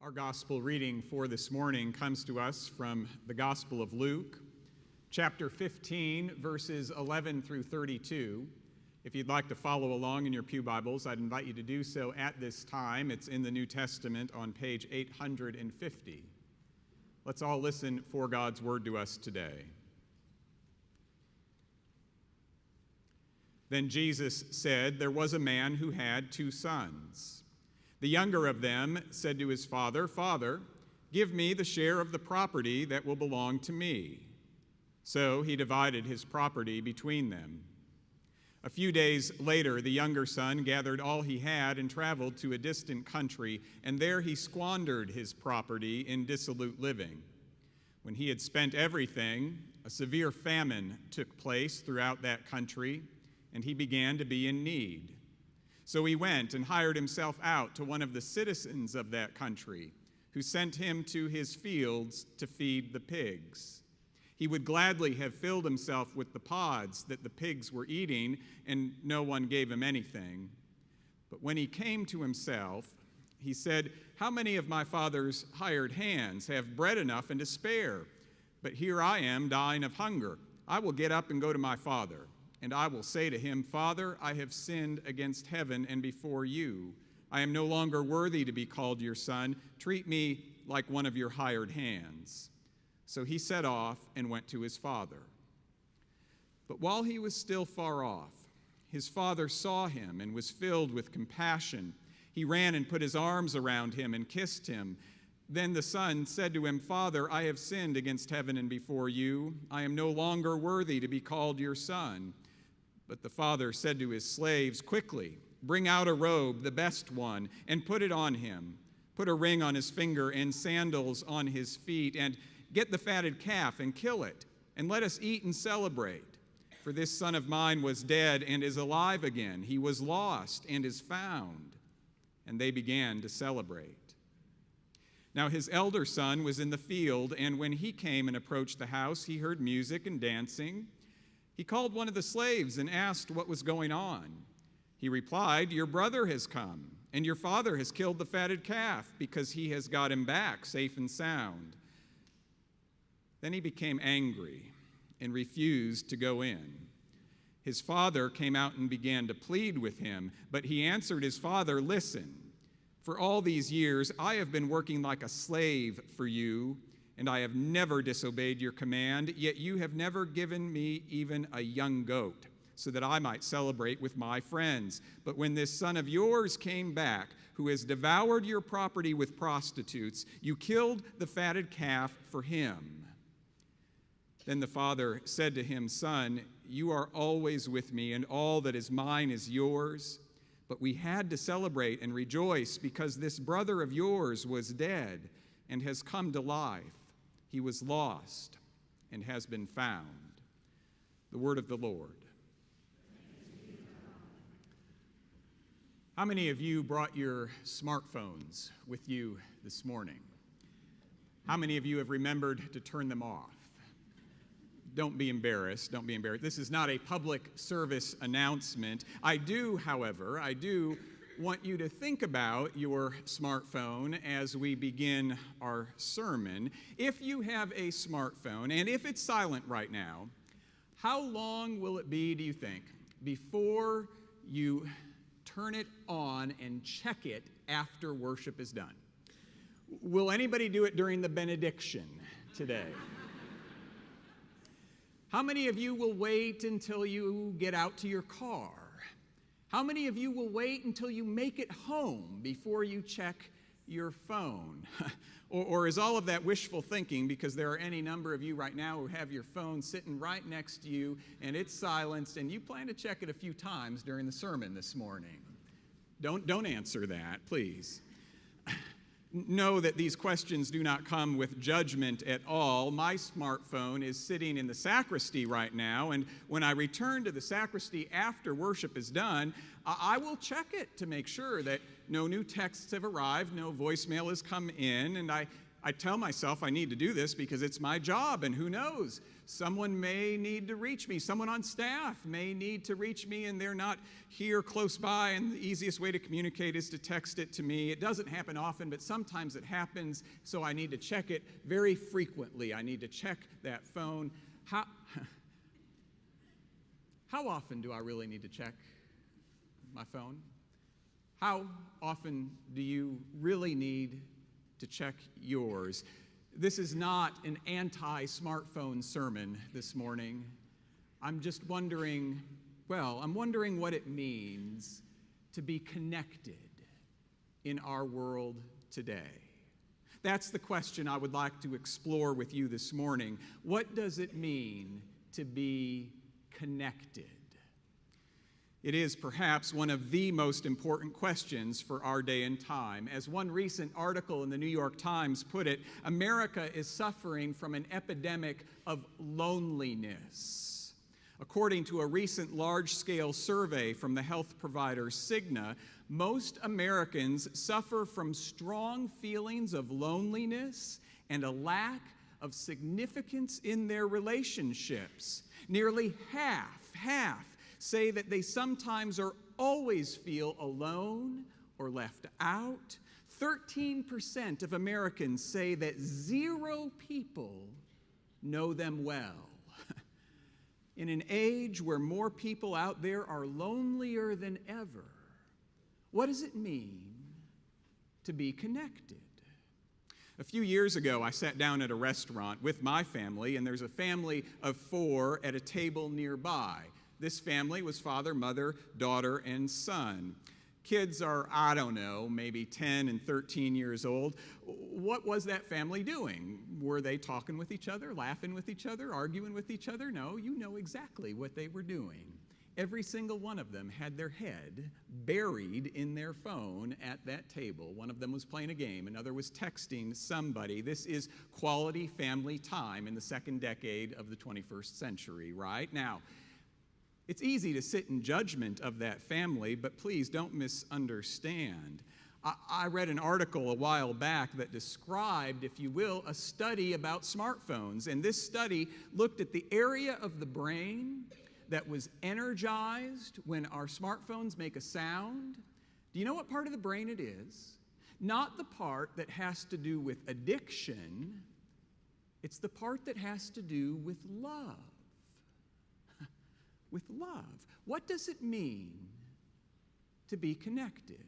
Our gospel reading for this morning comes to us from the Gospel of Luke, chapter 15, verses 11 through 32. If you'd like to follow along in your pew Bibles, I'd invite you to do so at this time. It's in the New Testament on page 850. Let's all listen for God's word to us today. Then Jesus said, "There was a man who had 2 sons. The younger of them said to his father, 'Father, give me the share of the property that will belong to me.' So he divided his property between them. A few days later, the younger son gathered all he had and traveled to a distant country, and there he squandered his property in dissolute living. When he had spent everything, a severe famine took place throughout that country, and he began to be in need. So he went and hired himself out to one of the citizens of that country, who sent him to his fields to feed the pigs. He would gladly have filled himself with the pods that the pigs were eating, and no one gave him anything. But when he came to himself, he said, 'How many of my father's hired hands have bread enough and to spare? But here I am dying of hunger. I will get up and go to my father. And I will say to him, Father, I have sinned against heaven and before you. I am no longer worthy to be called your son. Treat me like one of your hired hands.' So he set off and went to his father. But while he was still far off, his father saw him and was filled with compassion. He ran and put his arms around him and kissed him. Then the son said to him, 'Father, I have sinned against heaven and before you. I am no longer worthy to be called your son.' But the father said to his slaves, 'Quickly, bring out a robe, the best one, and put it on him. Put a ring on his finger and sandals on his feet, and get the fatted calf and kill it, and let us eat and celebrate. For this son of mine was dead and is alive again. He was lost and is found.' And they began to celebrate. Now his elder son was in the field, and when he came and approached the house, he heard music and dancing. He called one of the slaves and asked what was going on. He replied, 'Your brother has come, and your father has killed the fatted calf because he has got him back safe and sound.' Then he became angry and refused to go in. His father came out and began to plead with him, but he answered his father, 'Listen, for all these years I have been working like a slave for you, and I have never disobeyed your command, yet you have never given me even a young goat, so that I might celebrate with my friends. But when this son of yours came back, who has devoured your property with prostitutes, you killed the fatted calf for him.' Then the father said to him, 'Son, you are always with me, and all that is mine is yours. But we had to celebrate and rejoice because this brother of yours was dead and has come to life. He was lost and has been found.'" The word of the Lord. How many of you brought your smartphones with you this morning? How many of you have remembered to turn them off? Don't be embarrassed. Don't be embarrassed. This is not a public service announcement. I do want you to think about your smartphone as we begin our sermon. If you have a smartphone, and if it's silent right now, how long will it be, do you think, before you turn it on and check it after worship is done? Will anybody do it during the benediction today? How many of you will wait until you get out to your car? How many of you will wait until you make it home before you check your phone? Or is all of that wishful thinking because there are any number of you right now who have your phone sitting right next to you and it's silenced and you plan to check it a few times during the sermon this morning? Don't answer that, please. Know that these questions do not come with judgment at all. My smartphone is sitting in the sacristy right now, and when I return to the sacristy after worship is done, I will check it to make sure that no new texts have arrived, no voicemail has come in, and I I tell myself I need to do this because it's my job, and who knows? Someone may need to reach me. Someone on staff may need to reach me, and they're not here close by, and the easiest way to communicate is to text it to me. It doesn't happen often, but sometimes it happens, so I need to check it very frequently. I need to check that phone. How often do I really need to check my phone? How often do you really need to check yours? This is not an anti-smartphone sermon this morning. I'm just wondering, I'm wondering what it means to be connected in our world today. That's the question I would like to explore with you this morning. What does it mean to be connected? It is perhaps one of the most important questions for our day and time. As one recent article in the New York Times put it, America is suffering from an epidemic of loneliness. According to a recent large-scale survey from the health provider Cigna, most Americans suffer from strong feelings of loneliness and a lack of significance in their relationships. Nearly half say that they sometimes or always feel alone or left out. 13% of Americans say that 0 people know them well. In an age where more people out there are lonelier than ever, what does it mean to be connected? A few years ago, I sat down at a restaurant with my family, and there's a family of 4 at a table nearby. This family was father, mother, daughter, and son. Kids are, maybe 10 and 13 years old. What was that family doing? Were they talking with each other, laughing with each other, arguing with each other? No, you know exactly what they were doing. Every single one of them had their head buried in their phone at that table. One of them was playing a game, another was texting somebody. This is quality family time in the second decade of the 21st century, right? Now, it's easy to sit in judgment of that family, but please don't misunderstand. I read an article a while back that described, if you will, a study about smartphones. And this study looked at the area of the brain that was energized when our smartphones make a sound. Do you know what part of the brain it is? Not the part that has to do with addiction. It's the part that has to do with love. With love. What does it mean to be connected?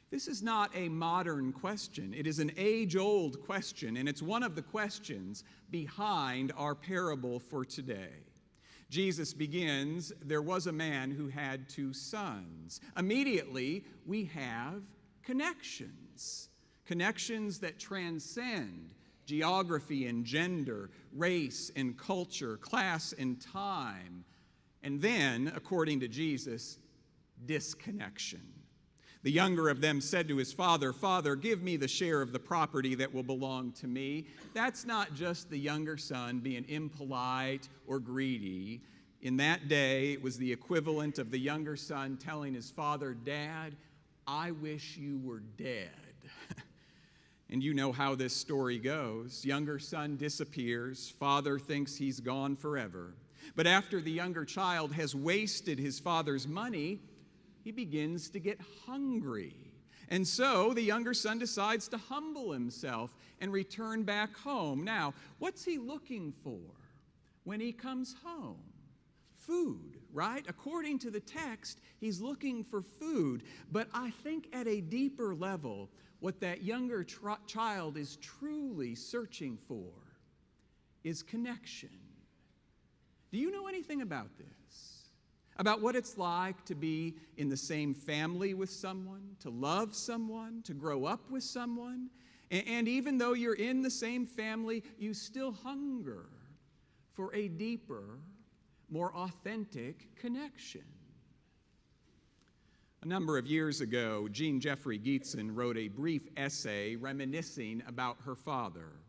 This is not a modern question. It is an age-old question, and it's one of the questions behind our parable for today. Jesus begins, there was a man who had 2 sons. Immediately, we have connections. Connections that transcend geography and gender, race and culture, class and time. And then, according to Jesus, disconnection. The younger of them said to his father, "Father, give me the share of the property that will belong to me." That's not just the younger son being impolite or greedy. In that day, it was the equivalent of the younger son telling his father, "Dad, I wish you were dead." And you know how this story goes. Younger son disappears. Father thinks he's gone forever. But after the younger child has wasted his father's money, he begins to get hungry. And so the younger son decides to humble himself and return back home. Now, what's he looking for when he comes home? Food, right? According to the text, he's looking for food. But I think at a deeper level, what that younger child is truly searching for is connection. Do you know anything about this? About what it's like to be in the same family with someone, to love someone, to grow up with someone, and even though you're in the same family, you still hunger for a deeper, more authentic connection. A number of years ago, Jean Jeffrey Geetson wrote a brief essay reminiscing about her father.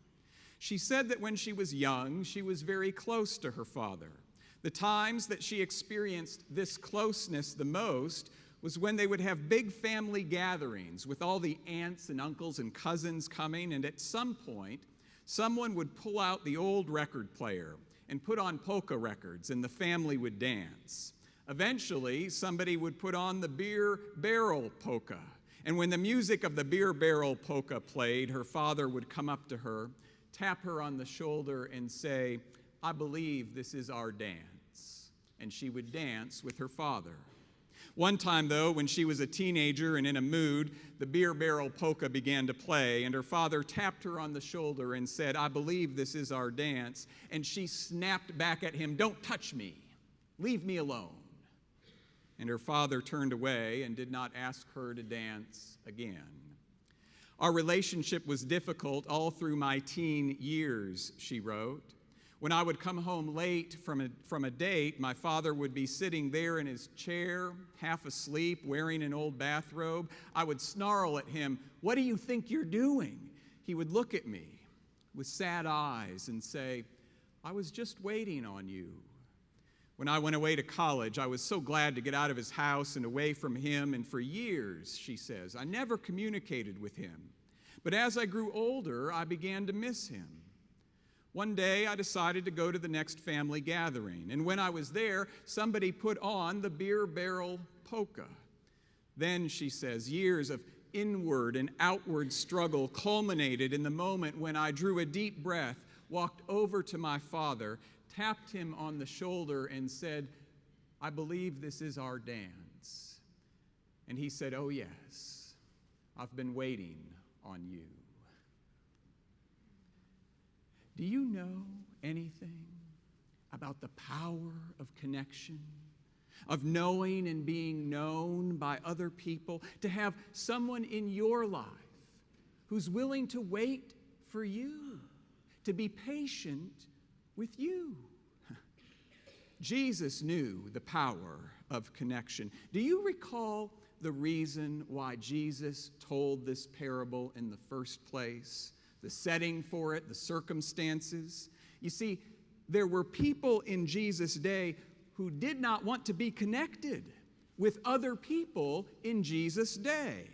She said that when she was young, she was very close to her father. The times that she experienced this closeness the most was when they would have big family gatherings with all the aunts and uncles and cousins coming, and at some point, someone would pull out the old record player and put on polka records, and the family would dance. Eventually, somebody would put on the beer barrel polka, and when the music of the beer barrel polka played, her father would come up to her, tap her on the shoulder, and say, "I believe this is our dance." And she would dance with her father. One time, though, when she was a teenager and in a mood, the beer barrel polka began to play, and her father tapped her on the shoulder and said, "I believe this is our dance." And she snapped back at him, "Don't touch me. Leave me alone." And her father turned away and did not ask her to dance again. Our relationship was difficult all through my teen years, she wrote. When I would come home late from a date, my father would be sitting there in his chair, half asleep, wearing an old bathrobe. I would snarl at him, "What do you think you're doing?" He would look at me with sad eyes and say, "I was just waiting on you." When I went away to college, I was so glad to get out of his house and away from him, and for years, she says, I never communicated with him. But as I grew older, I began to miss him. One day, I decided to go to the next family gathering, and when I was there, somebody put on the beer barrel polka. Then, she says, years of inward and outward struggle culminated in the moment when I drew a deep breath, walked over to my father, tapped him on the shoulder, and said, "I believe this is our dance." And he said, "Oh yes, I've been waiting on you." Do you know anything about the power of connection, of knowing and being known by other people, to have someone in your life who's willing to wait for you, to be patient with you? Jesus knew the power of connection. Do you recall the reason why Jesus told this parable in the first place? The setting for it, the circumstances? You see, there were people in Jesus' day who did not want to be connected with other people in Jesus' day.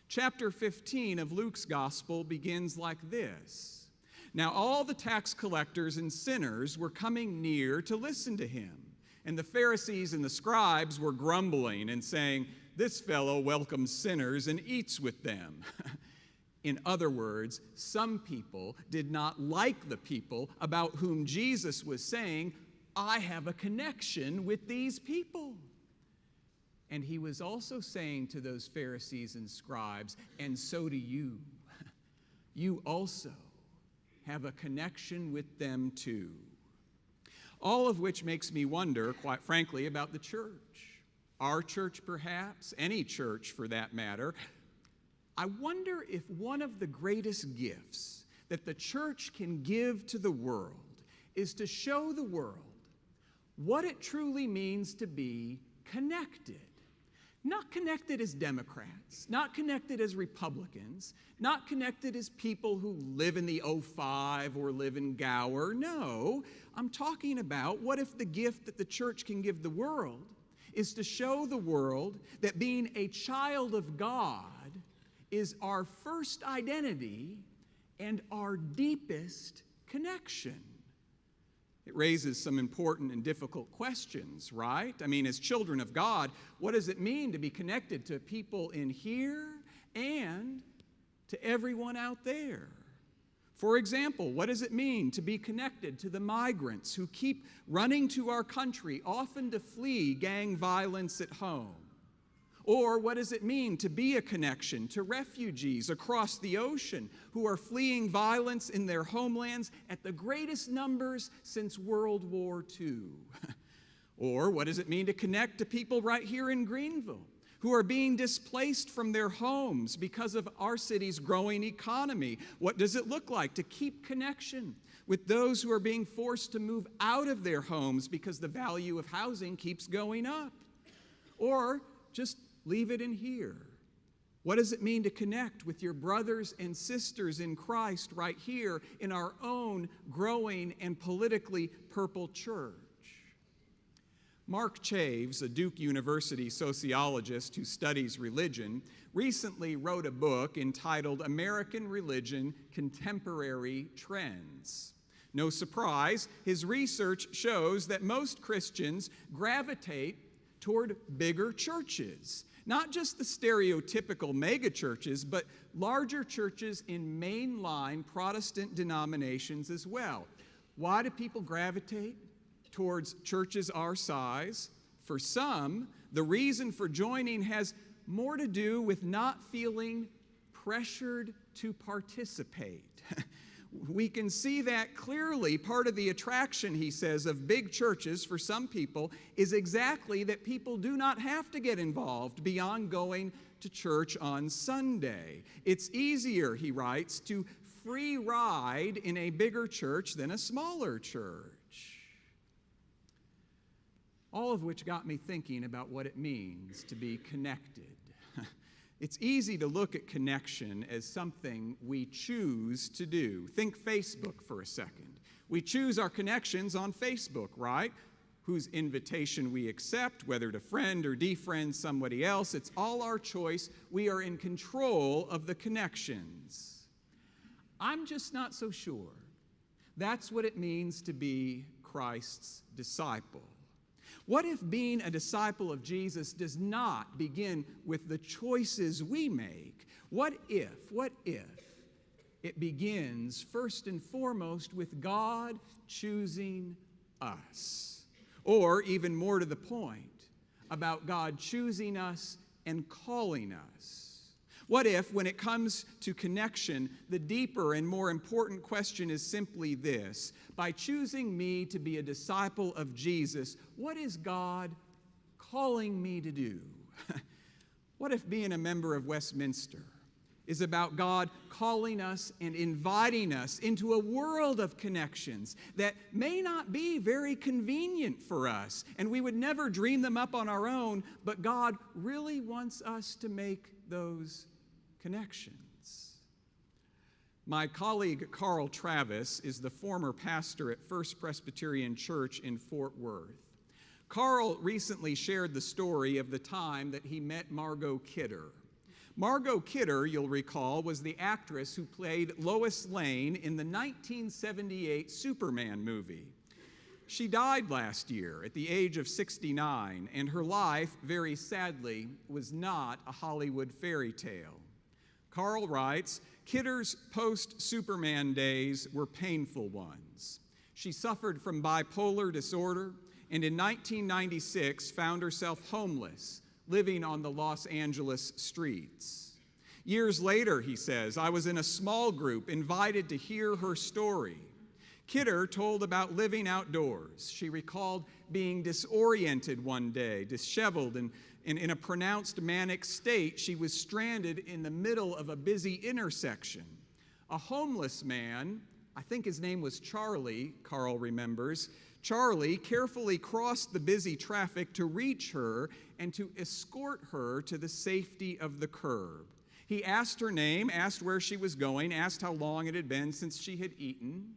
Chapter 15 of Luke's gospel begins like this. Now all the tax collectors and sinners were coming near to listen to him, and the Pharisees and the scribes were grumbling and saying, "This fellow welcomes sinners and eats with them." In other words, some people did not like the people about whom Jesus was saying, "I have a connection with these people." And he was also saying to those Pharisees and scribes, and so do you. You also have a connection with them too. All of which makes me wonder, quite frankly, about the church. Our church, perhaps, any church for that matter. I wonder if one of the greatest gifts that the church can give to the world is to show the world what it truly means to be connected. Not connected as Democrats, not connected as Republicans, not connected as people who live in the 05 or live in Gower. No, I'm talking about what if the gift that the church can give the world is to show the world that being a child of God is our first identity and our deepest connection. It raises some important and difficult questions, right? I mean, as children of God, what does it mean to be connected to people in here and to everyone out there? For example, what does it mean to be connected to the migrants who keep running to our country, often to flee gang violence at home? Or what does it mean to be a connection to refugees across the ocean who are fleeing violence in their homelands at the greatest numbers since World War II? Or what does it mean to connect to people right here in Greenville who are being displaced from their homes because of our city's growing economy? What does it look like to keep connection with those who are being forced to move out of their homes because the value of housing keeps going up? Or just leave it in here. What does it mean to connect with your brothers and sisters in Christ right here in our own growing and politically purple church? Mark Chaves, a Duke University sociologist who studies religion, recently wrote a book entitled American Religion: Contemporary Trends. No surprise, his research shows that most Christians gravitate toward bigger churches. Not just the stereotypical megachurches, but larger churches in mainline Protestant denominations as well. Why do people gravitate towards churches our size? For some, the reason for joining has more to do with not feeling pressured to participate. We can see that clearly. Part of the attraction, he says, of big churches for some people is exactly that people do not have to get involved beyond going to church on Sunday. It's easier, he writes, to free ride in a bigger church than a smaller church. All of which got me thinking about what it means to be connected. It's easy to look at connection as something we choose to do. Think Facebook for a second. We choose our connections on Facebook, right? Whose invitation we accept, whether to friend or defriend somebody else, it's all our choice. We are in control of the connections. I'm just not so sure that's what it means to be Christ's disciple. What if being a disciple of Jesus does not begin with the choices we make? What if it begins first and foremost with God choosing us? Or even more to the point, about God choosing us and calling us? What if, when it comes to connection, the deeper and more important question is simply this: by choosing me to be a disciple of Jesus, what is God calling me to do? What if being a member of Westminster is about God calling us and inviting us into a world of connections that may not be very convenient for us, and we would never dream them up on our own, but God really wants us to make those connections. My colleague Carl Travis is the former pastor at First Presbyterian Church in Fort Worth. Carl recently shared the story of the time that he met Margot Kidder. Margot Kidder, you'll recall, was the actress who played Lois Lane in the 1978 Superman movie. She died last year at the age of 69, and her life, very sadly, was not a Hollywood fairy tale. Carl writes, Kidder's post-Superman days were painful ones. She suffered from bipolar disorder, and in 1996 found herself homeless, living on the Los Angeles streets. Years later, he says, I was in a small group invited to hear her story. Kidder told about living outdoors. She recalled being disoriented one day, disheveled, and in a pronounced manic state. She was stranded in the middle of a busy intersection. A homeless man, I think his name was Charlie, Carl remembers, Charlie carefully crossed the busy traffic to reach her and to escort her to the safety of the curb. He asked her name, asked where she was going, asked how long it had been since she had eaten.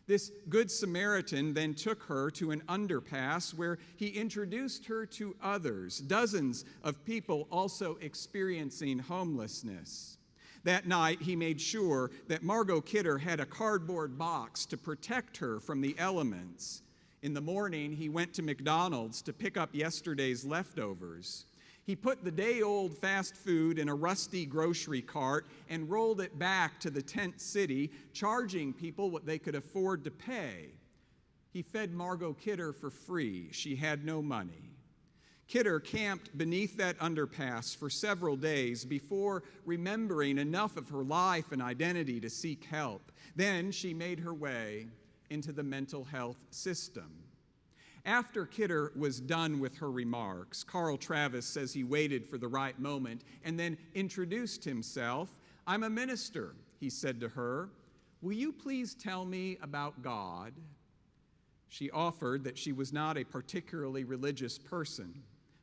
This Good Samaritan then took her to an underpass where he introduced her to others, dozens of people also experiencing homelessness. That night, he made sure that Margot Kidder had a cardboard box to protect her from the elements. In the morning, he went to McDonald's to pick up yesterday's leftovers. He put the day-old fast food in a rusty grocery cart and rolled it back to the tent city, charging people what they could afford to pay. He fed Margot Kidder for free. She had no money. Kidder camped beneath that underpass for several days before remembering enough of her life and identity to seek help. Then she made her way into the mental health system. After Kidder was done with her remarks, Carl Travis says he waited for the right moment and then introduced himself. I'm a minister, he said to her. Will you please tell me about God? She offered that she was not a particularly religious person.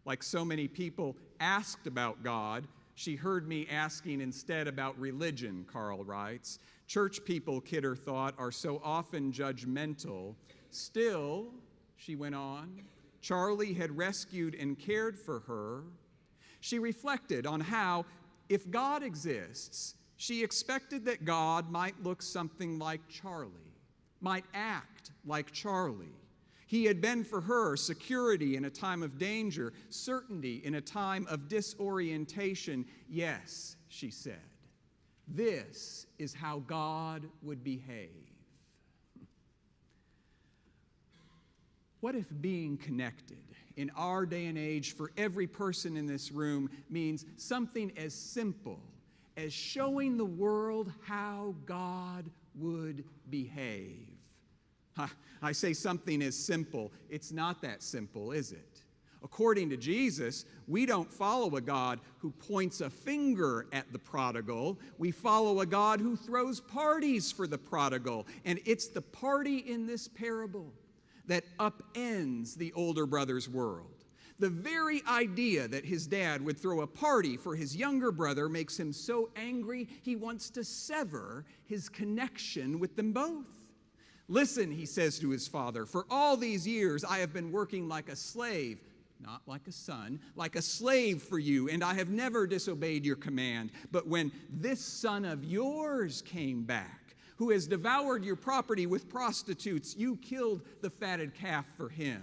Like so many people asked about God, she heard me asking instead about religion, Carl writes. Church people, Kidder thought, are so often judgmental. Still, she went on, Charlie had rescued and cared for her, she reflected on how, if God exists, she expected that God might look something like Charlie, might act like Charlie. He had been for her security in a time of danger, certainty in a time of disorientation. Yes, she said, this is how God would behave. What if being connected in our day and age for every person in this room means something as simple as showing the world how God would behave? I say something as simple. It's not that simple, is it? According to Jesus, we don't follow a God who points a finger at the prodigal. We follow a God who throws parties for the prodigal. And it's the party in this parable that upends the older brother's world. The very idea that his dad would throw a party for his younger brother makes him so angry he wants to sever his connection with them both. Listen, he says to his father, for all these years I have been working like a slave, not like a son, like a slave for you, and I have never disobeyed your command. But when this son of yours came back, who has devoured your property with prostitutes, you killed the fatted calf for him.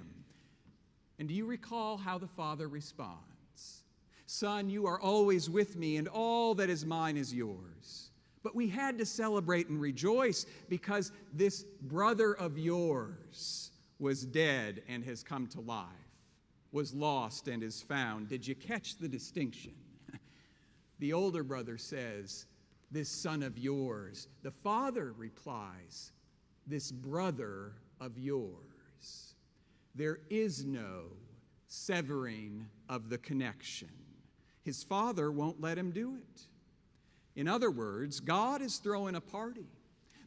And do you recall how the father responds? Son, you are always with me, and all that is mine is yours. But we had to celebrate and rejoice because this brother of yours was dead and has come to life, was lost and is found. Did you catch the distinction? The older brother says, this son of yours. The father replies, this brother of yours. There is no severing of the connection. His father won't let him do it. In other words, God is throwing a party,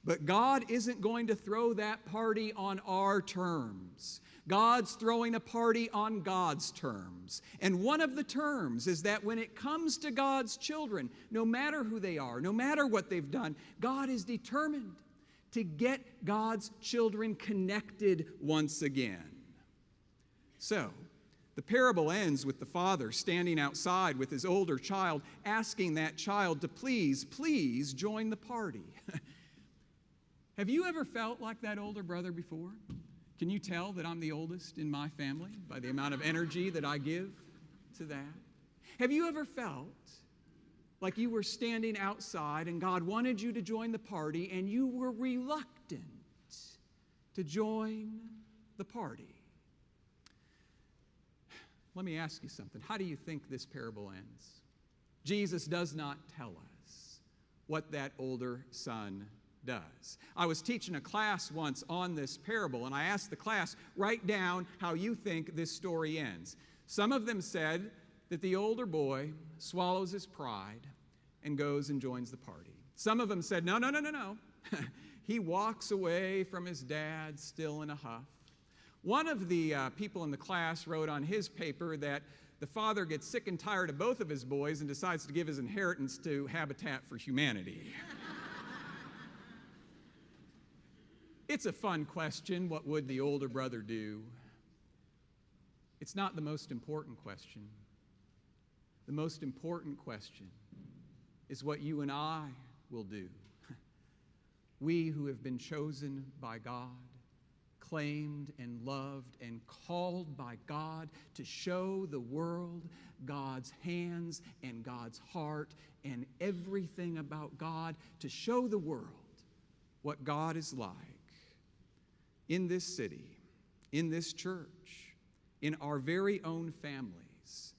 but God isn't going to throw that party on our terms. God's throwing a party on God's terms. And one of the terms is that when it comes to God's children, no matter who they are, no matter what they've done, God is determined to get God's children connected once again. So, the parable ends with the father standing outside with his older child, asking that child to please join the party. Have you ever felt like that older brother before? Can you tell that I'm the oldest in my family by the amount of energy that I give to that? Have you ever felt like you were standing outside and God wanted you to join the party and you were reluctant to join the party? Let me ask you something. How do you think this parable ends? Jesus does not tell us what that older son does. I was teaching a class once on this parable, and I asked the class, write down how you think this story ends. Some of them said that the older boy swallows his pride and goes and joins the party. Some of them said, no. He walks away from his dad still in a huff. One of the people in the class wrote on his paper that the father gets sick and tired of both of his boys and decides to give his inheritance to Habitat for Humanity. It's a fun question. What would the older brother do? It's not the most important question. The most important question is what you and I will do. We who have been chosen by God, claimed and loved and called by God to show the world God's hands and God's heart and everything about God, to show the world what God is like. In this city, in this church, in our very own families,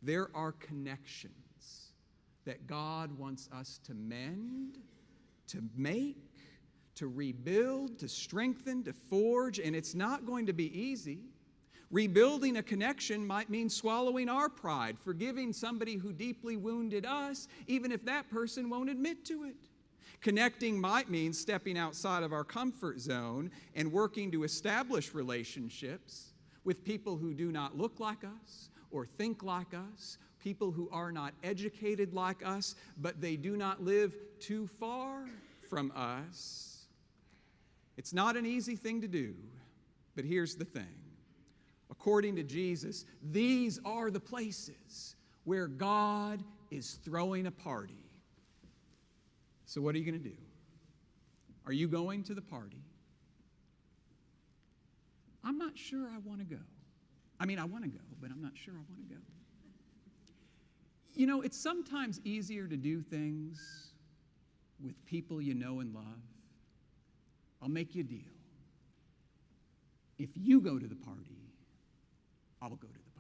there are connections that God wants us to mend, to make, to rebuild, to strengthen, to forge, and it's not going to be easy. Rebuilding a connection might mean swallowing our pride, forgiving somebody who deeply wounded us, even if that person won't admit to it. Connecting might mean stepping outside of our comfort zone and working to establish relationships with people who do not look like us or think like us, people who are not educated like us, but they do not live too far from us. It's not an easy thing to do, but here's the thing. According to Jesus, these are the places where God is throwing a party. So what are you going to do? Are you going to the party? I'm not sure I want to go. I mean, I want to go, but I'm not sure I want to go. You know, it's sometimes easier to do things with people you know and love. I'll make you a deal. If you go to the party, I'll go to the party.